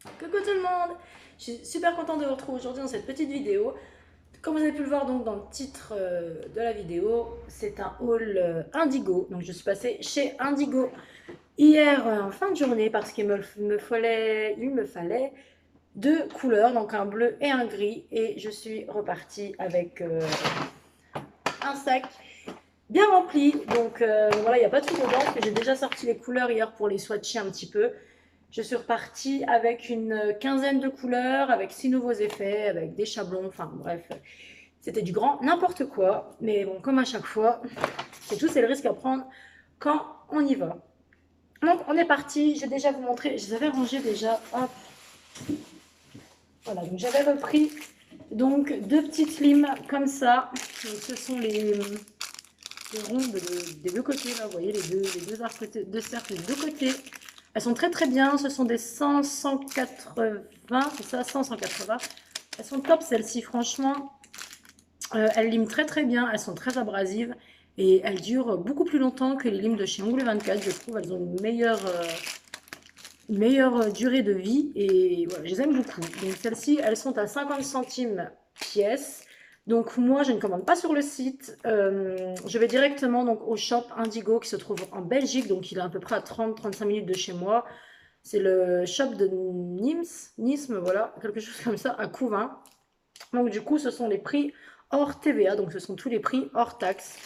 Coucou tout le monde! Je suis super contente de vous retrouver aujourd'hui dans cette petite vidéo. Comme vous avez pu le voir donc dans le titre de la vidéo, c'est un haul Indigo. Donc je suis passée chez Indigo hier en fin de journée parce qu'il me fallait deux couleurs, donc un bleu et un gris. Et je suis repartie avec un sac bien rempli. Donc voilà, il n'y a pas tout dedans parce que j'ai déjà sorti les couleurs hier pour les swatcher un petit peu. Je suis repartie avec une quinzaine de couleurs, avec 6 nouveaux effets, avec des chablons, enfin bref, c'était du grand n'importe quoi. Mais bon, comme à chaque fois, c'est tout, c'est le risque à prendre quand on y va. Donc on est parti, j'ai déjà vous montré, je les avais rangés déjà, hop, voilà, donc j'avais repris donc deux petites limes comme ça. Donc, ce sont les rondes des deux côtés, là, vous voyez les deux arcs de cercle des deux côtés. Elles sont très très bien, ce sont des 100, 180, c'est ça, 100, 180. Elles sont top celles-ci, franchement. Elles liment très très bien, elles sont très abrasives et elles durent beaucoup plus longtemps que les limes de chez Ongles 24. Je trouve elles ont une meilleure durée de vie et voilà, je les aime beaucoup. Donc celles-ci, elles sont à 50 centimes pièce. Donc moi, je ne commande pas sur le site. Je vais directement donc au shop Indigo qui se trouve en Belgique. Donc il est à peu près à 30-35 minutes de chez moi. C'est le shop de Nisme, voilà, quelque chose comme ça, à Couvin. Donc du coup, ce sont les prix hors TVA, donc ce sont tous les prix hors taxe.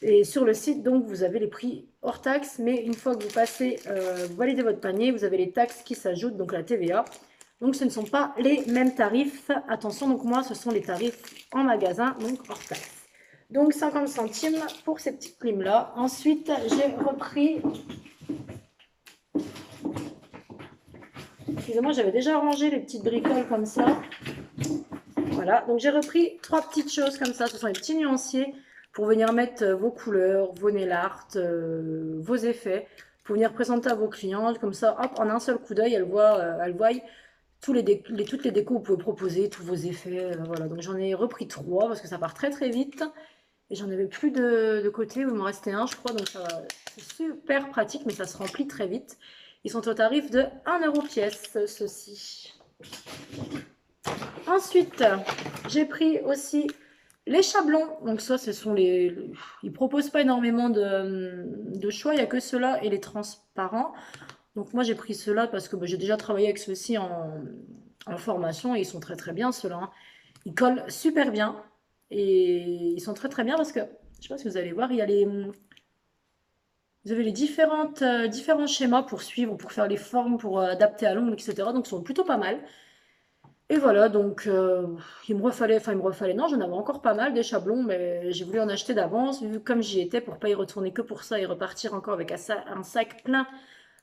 Et sur le site, donc, vous avez les prix hors taxe, mais une fois que vous passez, vous validez votre panier, vous avez les taxes qui s'ajoutent, donc la TVA. Donc ce ne sont pas les mêmes tarifs. Attention, donc moi, ce sont les tarifs en magasin, donc hors taxe. Donc 50 centimes pour ces petites primes-là. Ensuite, j'ai repris. Excusez-moi, j'avais déjà rangé les petites bricoles comme ça. Voilà, donc j'ai repris trois petites choses comme ça. Ce sont les petits nuanciers pour venir mettre vos couleurs, vos nail art, vos effets, pour venir présenter à vos clients. Comme ça, hop, en un seul coup d'œil, elles voient toutes les décos que vous pouvez proposer, tous vos effets. Voilà, donc j'en ai repris trois parce que ça part très très vite. Et j'en avais plus de côté, il m'en restait un, je crois. Donc c'est super pratique, mais ça se remplit très vite. Ils sont au tarif de 1 € pièce, ceux-ci. Ensuite, j'ai pris aussi les chablons. Donc ça, ce sont ils proposent pas énormément de choix. Il n'y a que ceux-là et les transparents. Donc moi, j'ai pris ceux-là parce que j'ai déjà travaillé avec ceux-ci en formation et ils sont très très bien, ceux-là, hein. Ils collent super bien et ils sont très très bien parce que, je ne sais pas si vous allez voir, vous avez les différents schémas pour suivre, pour faire les formes, pour adapter à l'ongle, etc. Donc ils sont plutôt pas mal. Et voilà, donc il me refallait, non, j'en avais encore pas mal des chablons, mais j'ai voulu en acheter d'avance, vu comme j'y étais, pour pas y retourner que pour ça et repartir encore avec un sac plein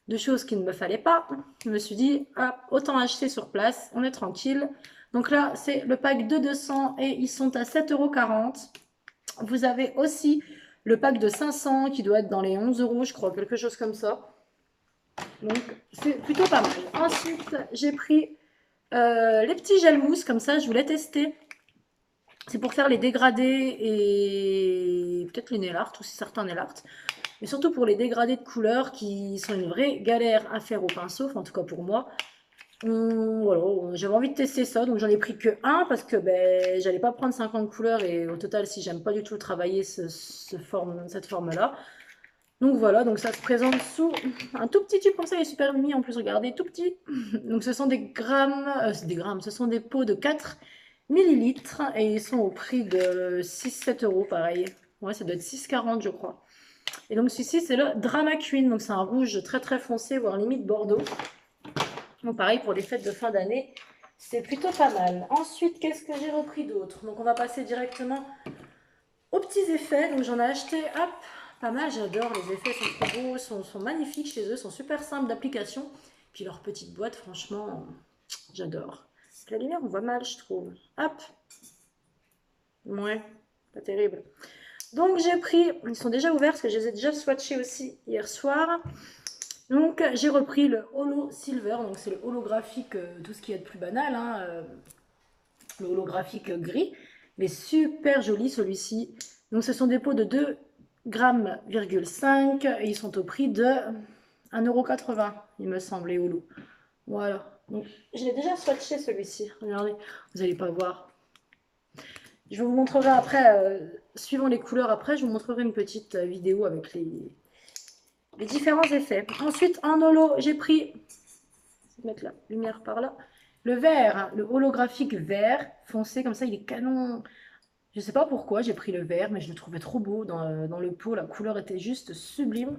de choses qu'il ne me fallait pas. Je me suis dit, ah, autant acheter sur place, on est tranquille. Donc là, c'est le pack de 200 et ils sont à 7,40 €. Vous avez aussi le pack de 500 qui doit être dans les 11 €, je crois, quelque chose comme ça. Donc c'est plutôt pas mal. Ensuite, j'ai pris les petits gels mousse, comme ça, je voulais tester. C'est pour faire les dégradés et peut-être les nail art, aussi certains nail art. Mais surtout pour les dégradés de couleurs qui sont une vraie galère à faire au pinceau, enfin, en tout cas pour moi. Voilà, j'avais envie de tester ça, donc j'en ai pris que un parce que ben, j'allais pas prendre 50 couleurs et au total, si j'aime pas du tout travailler cette forme-là. Donc voilà, donc ça se présente sous un tout petit tube, comme ça il est super mini en plus, regardez, tout petit. Donc ce sont des grammes, ce sont des pots de 4 millilitres et ils sont au prix de 6-7 € pareil. Ouais, ça doit être 6,40 je crois. Et donc celui-ci c'est le Drama Queen, donc c'est un rouge très très foncé, voire limite bordeaux. Donc pareil pour les fêtes de fin d'année, c'est plutôt pas mal. Ensuite, qu'est-ce que j'ai repris d'autre? Donc on va passer directement aux petits effets. Donc j'en ai acheté, hop, pas mal, j'adore, les effets sont trop beaux, sont magnifiques chez eux, sont super simples d'application. Puis leur petite boîte, franchement, j'adore. La lumière, on voit mal, je trouve. Hop, ouais, pas terrible. Donc j'ai pris, ils sont déjà ouverts parce que je les ai déjà swatchés aussi hier soir. Donc j'ai repris le Holo Silver, donc c'est le holographique, tout ce qui est de plus banal, hein, le holographique gris, mais super joli celui-ci. Donc ce sont des pots de 2,5 g et ils sont au prix de 1,80 € il me semble, les holos. Voilà. Donc, je l'ai déjà swatché celui-ci. Regardez, vous n'allez pas voir. Je vous montrerai après, suivant les couleurs après, je vous montrerai une petite vidéo avec les différents effets. Ensuite, en holo, j'ai pris, je vais mettre la lumière par là, le vert, hein, le holographique vert foncé, comme ça, il est canon. Je sais pas pourquoi j'ai pris le vert, mais je le trouvais trop beau dans le pot. La couleur était juste sublime.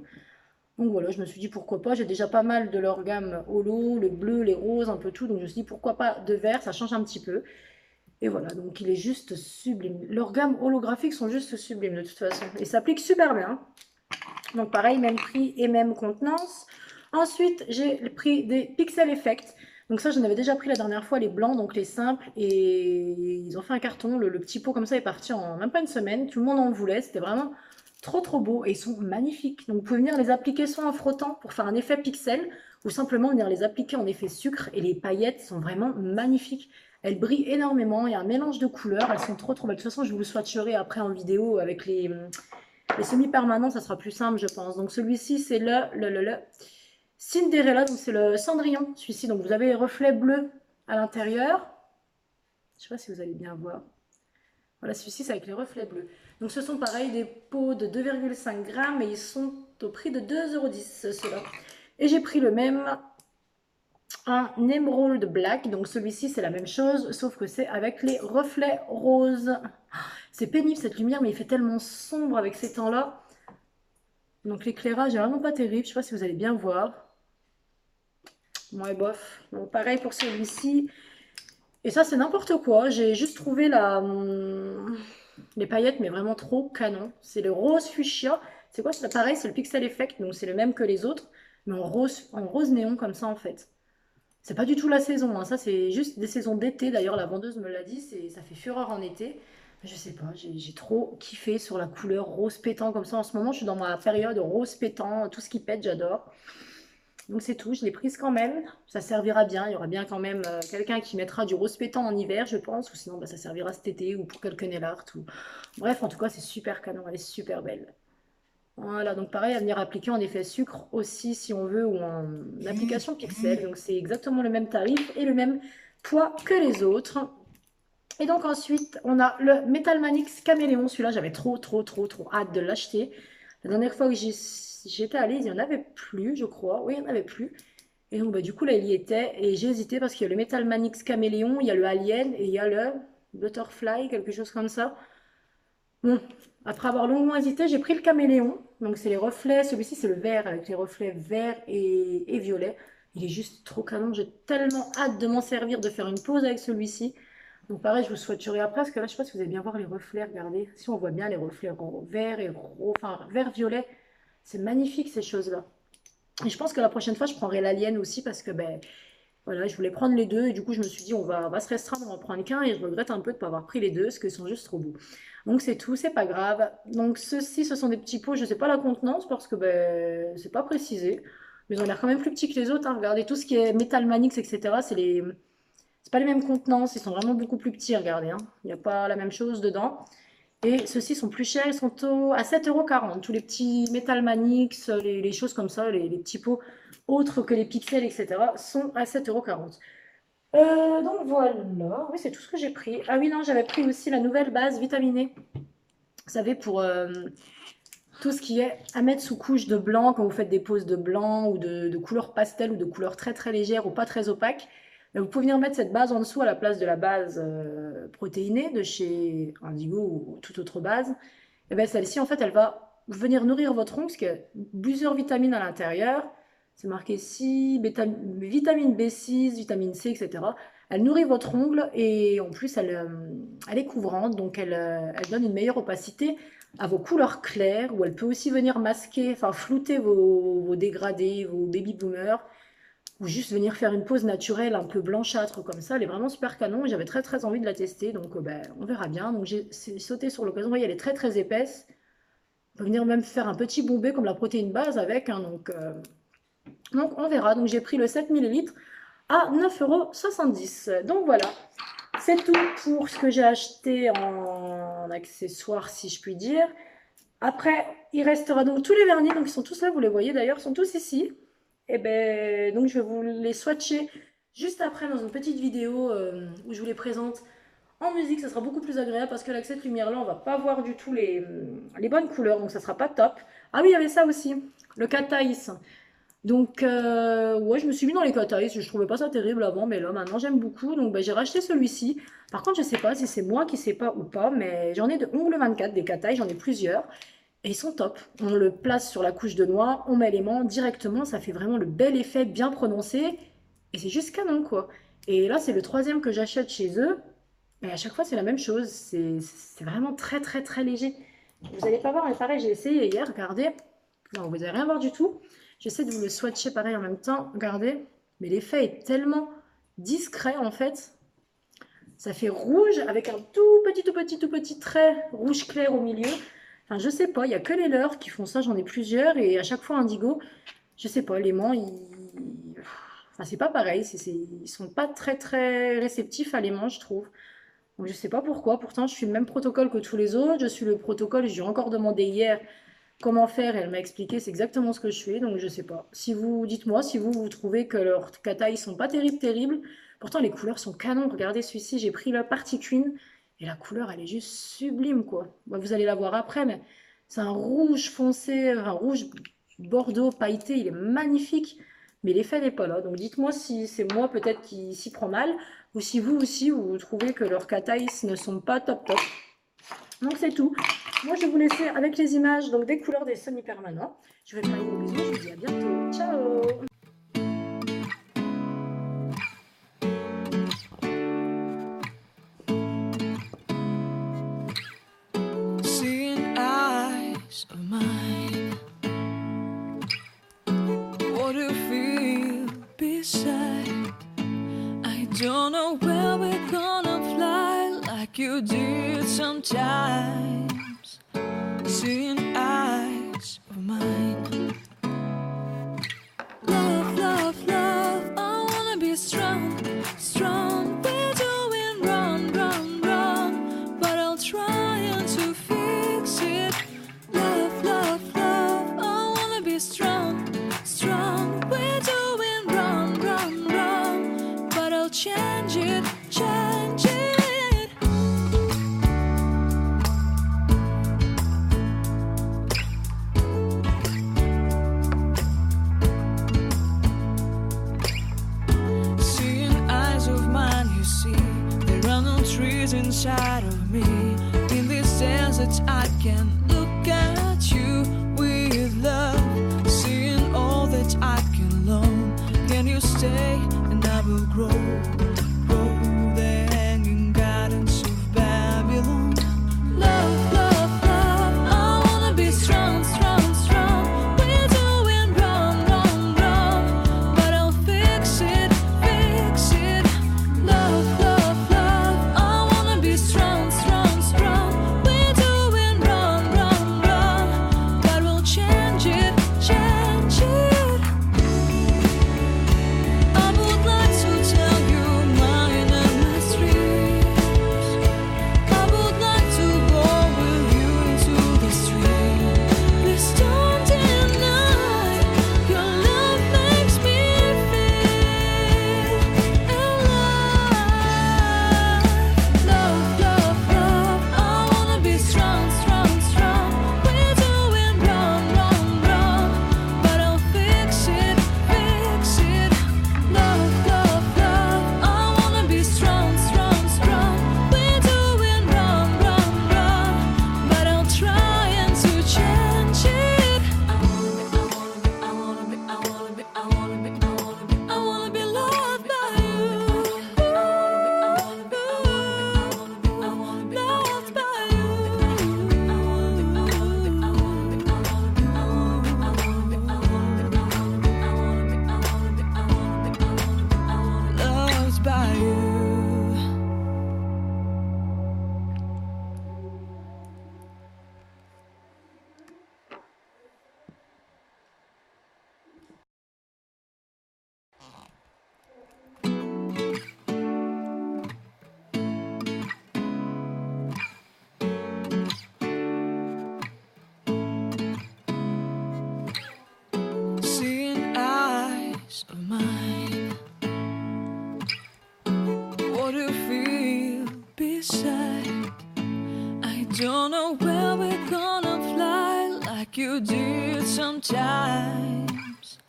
Donc voilà, je me suis dit pourquoi pas. J'ai déjà pas mal de leur gamme holo, le bleu, les roses, un peu tout. Donc je me suis dit pourquoi pas de vert, ça change un petit peu. Et voilà, donc il est juste sublime. Leurs gammes holographiques sont juste sublimes de toute façon. Et s'appliquent super bien. Donc pareil, même prix et même contenance. Ensuite, j'ai pris des Pixel Effect. Donc ça, j'en avais déjà pris la dernière fois, les blancs, donc les simples. Et ils ont fait un carton. Le petit pot comme ça est parti en même pas une semaine. Tout le monde en voulait. C'était vraiment trop trop beau. Et ils sont magnifiques. Donc vous pouvez venir les appliquer soit en frottant pour faire un effet pixel, ou simplement venir les appliquer en effet sucre. Et les paillettes sont vraiment magnifiques. Elles brillent énormément. Il y a un mélange de couleurs. Elles sont trop trop belles. De toute façon, je vous le swatcherai après en vidéo avec les semi-permanents, ça sera plus simple, je pense. Donc celui-ci, c'est le Cinderella, donc c'est le Cendrillon, celui-ci. Donc vous avez les reflets bleus à l'intérieur. Je ne sais pas si vous allez bien voir. Voilà, celui-ci, c'est avec les reflets bleus. Donc ce sont pareil des pots de 2,5 grammes et ils sont au prix de 2,10 € ceux-là. Et j'ai pris le même, un Emerald Black. Donc celui-ci, c'est la même chose, sauf que c'est avec les reflets roses. C'est pénible cette lumière, mais il fait tellement sombre avec ces temps-là. Donc l'éclairage est vraiment pas terrible, je sais pas si vous allez bien voir. Ouais, bof. Donc pareil pour celui-ci. Et ça, c'est n'importe quoi. J'ai juste trouvé les paillettes, mais vraiment trop canon. C'est le rose fuchsia. C'est quoi? C'est pareil, c'est le Pixel Effect, donc c'est le même que les autres, mais en rose néon comme ça en fait. C'est pas du tout la saison, hein. Ça c'est juste des saisons d'été. D'ailleurs, la vendeuse me l'a dit, ça fait fureur en été. Je sais pas, j'ai trop kiffé sur la couleur rose pétant comme ça. En ce moment, je suis dans ma période rose pétant, tout ce qui pète, j'adore. Donc c'est tout, je l'ai prise quand même. Ça servira bien, il y aura bien quand même quelqu'un qui mettra du rose pétant en hiver, je pense, ou sinon bah, ça servira cet été ou pour quelques nail art. Bref, en tout cas, c'est super canon, elle est super belle. Voilà, donc pareil, à venir appliquer en effet sucre aussi si on veut, ou en application pixel. Donc c'est exactement le même tarif et le même poids que les autres. Et donc ensuite, on a le Metal Manix Caméléon. Celui-là, j'avais trop, trop, trop, trop hâte de l'acheter. La dernière fois que j'étais allée, il n'y en avait plus, je crois. Oui, il n'y en avait plus. Et donc, bah, du coup, là, il y était. Et j'ai hésité parce qu'il y a le Metal Manix Caméléon, il y a le Alien et il y a le Butterfly, quelque chose comme ça. Bon, après avoir longuement hésité, j'ai pris le Caméléon. Donc, c'est les reflets. Celui-ci, c'est le vert avec les reflets vert et violet. Il est juste trop canon. J'ai tellement hâte de m'en servir, de faire une pause avec celui-ci. Donc pareil, je vous souhaiterais après, parce que là, je sais pas si vous allez bien voir les reflets, regardez. Si on voit bien les reflets vert et enfin vert-violet, c'est magnifique ces choses-là. Et je pense que la prochaine fois, je prendrai l'alien aussi, parce que ben voilà, je voulais prendre les deux, et du coup, je me suis dit, on va se restreindre, on va en prendre qu'un, et je regrette un peu de ne pas avoir pris les deux, parce qu'ils sont juste trop beaux. Donc c'est tout, c'est pas grave. Donc ceux-ci, ce sont des petits pots, je sais pas la contenance, parce que ben c'est pas précisé. Mais ils ont l'air quand même plus petits que les autres, hein. Regardez, tout ce qui est Metal Manix, etc., c'est pas les mêmes contenances, ils sont vraiment beaucoup plus petits, regardez, hein. Il n'y a pas la même chose dedans. Et ceux-ci sont plus chers, ils sont à 7,40 €. Tous les petits Metal Manix, les choses comme ça, les petits pots autres que les pixels, etc., sont à 7,40 €. Donc voilà, oui, c'est tout ce que j'ai pris. Ah oui, non, j'avais pris aussi la nouvelle base vitaminée. Vous savez, pour tout ce qui est à mettre sous couche de blanc, quand vous faites des poses de blanc ou de couleur pastel ou de couleur très très légère ou pas très opaque, vous pouvez venir mettre cette base en dessous à la place de la base protéinée de chez Indigo ou toute autre base. Et bien celle-ci, en fait, elle va venir nourrir votre ongle, parce qu'il y a plusieurs vitamines à l'intérieur. C'est marqué ici, vitamine B6, vitamine C, etc. Elle nourrit votre ongle et en plus, elle est couvrante, donc elle donne une meilleure opacité à vos couleurs claires, ou elle peut aussi venir masquer, enfin flouter vos dégradés, vos baby boomers, ou juste venir faire une pose naturelle un peu blanchâtre comme ça. Elle est vraiment super canon et j'avais très très envie de la tester, donc ben, on verra bien. Donc j'ai sauté sur l'occasion, vous voyez, elle est très très épaisse. On peut venir même faire un petit bombé comme la protéine base avec, hein, donc on verra. Donc j'ai pris le 7 millilitres à 9,70 €. Donc voilà, c'est tout pour ce que j'ai acheté en accessoires, si je puis dire. Après, il restera donc tous les vernis, donc ils sont tous là, vous les voyez d'ailleurs, ils sont tous ici. Et ben donc je vais vous les swatcher juste après dans une petite vidéo où je vous les présente en musique. Ça sera beaucoup plus agréable parce que avec cette lumière-là, on va pas voir du tout les bonnes couleurs, donc ça sera pas top. Ah oui, il y avait ça aussi, le cat eyes. Donc, ouais, je me suis mis dans les cat eyes. Je trouvais pas ça terrible avant, mais là, maintenant, j'aime beaucoup. Donc, bah, j'ai racheté celui-ci. Par contre, je sais pas si c'est moi qui sais pas ou pas, mais j'en ai de ongle 24 des cat eyes, j'en ai plusieurs. Et ils sont top. On le place sur la couche de noix, on met l'aimant directement, ça fait vraiment le bel effet bien prononcé. Et c'est juste canon, quoi. Et là, c'est le troisième que j'achète chez eux. Mais à chaque fois, c'est la même chose. C'est vraiment très, très, très léger. Vous allez pas voir, mais pareil, j'ai essayé hier, regardez. Non, vous n'allez rien voir du tout. J'essaie de vous le swatcher pareil en même temps, regardez. Mais l'effet est tellement discret, en fait. Ça fait rouge avec un tout petit trait rouge clair au milieu. Enfin, je sais pas, il y a que les leurs qui font ça, j'en ai plusieurs. Et à chaque fois, Indigo, je sais pas, l'aimant, enfin, c'est pas pareil. Ils sont pas très, très réceptifs à l'aimant, je trouve. Donc, je sais pas pourquoi. Pourtant, je suis le même protocole que tous les autres. Je suis le protocole, j'ai encore demandé hier comment faire et elle m'a expliqué c'est exactement ce que je fais. Donc, je sais pas. Si vous, dites-moi si vous, vous trouvez que leurs katas, ils sont pas terribles, terribles. Pourtant, les couleurs sont canons. Regardez celui-ci, j'ai pris la partie Queen et la couleur, elle est juste sublime, quoi. Bah, vous allez la voir après, mais c'est un rouge foncé, un rouge bordeaux pailleté. Il est magnifique. Mais l'effet n'est pas là. Donc, dites-moi si c'est moi peut-être qui s'y prend mal ou si vous aussi, vous trouvez que leurs katais ne sont pas top top. Donc c'est tout. Moi je vais vous laisser avec les images donc des couleurs des semi-permanents. Je vais vous faire des bisous, je vous dis à bientôt. Ciao. Seeing eyes of mine, what do you feel beside? I don't know where we're gonna fly like you did sometimes. Seeing eyes of mine. Love, love, love, I wanna be strong, strong. We're doing wrong, wrong, wrong, but I'll try to fix it. Love, love, love, I wanna be strong, strong. We're doing wrong, wrong, wrong, but I'll change it, change it. Seeing eyes of mine, you see, there are no trees inside of me. In this desert, I can look at you with love. Seeing all that I can learn. Can you stay and I will grow? Grow the hanging gardens of Babylon. Love, love, love, I wanna be strong, strong, strong. We're doing wrong, wrong, wrong, but I'll fix it, fix it. Love, love, love, I wanna be strong, strong, strong. We're doing wrong, you did sometimes.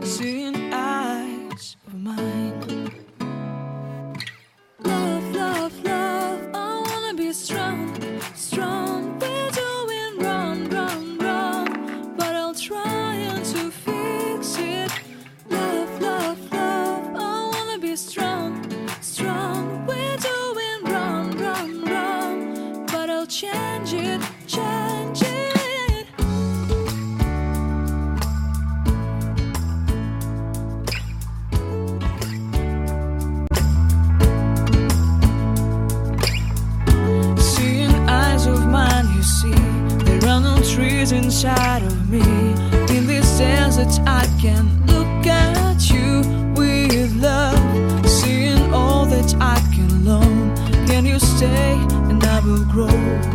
Seeing eyes of mine. Love, love, love, I wanna be strong, strong. We're doing wrong, wrong, wrong, but I'll try to fix it. Love, love, love, I wanna be strong, strong. We're doing wrong, wrong, wrong, but I'll change it, change it. Seeing eyes of mine, you see, there are no trees inside of me. In this desert, I can look at you with love. Seeing all that I can learn. Can you stay and I will grow?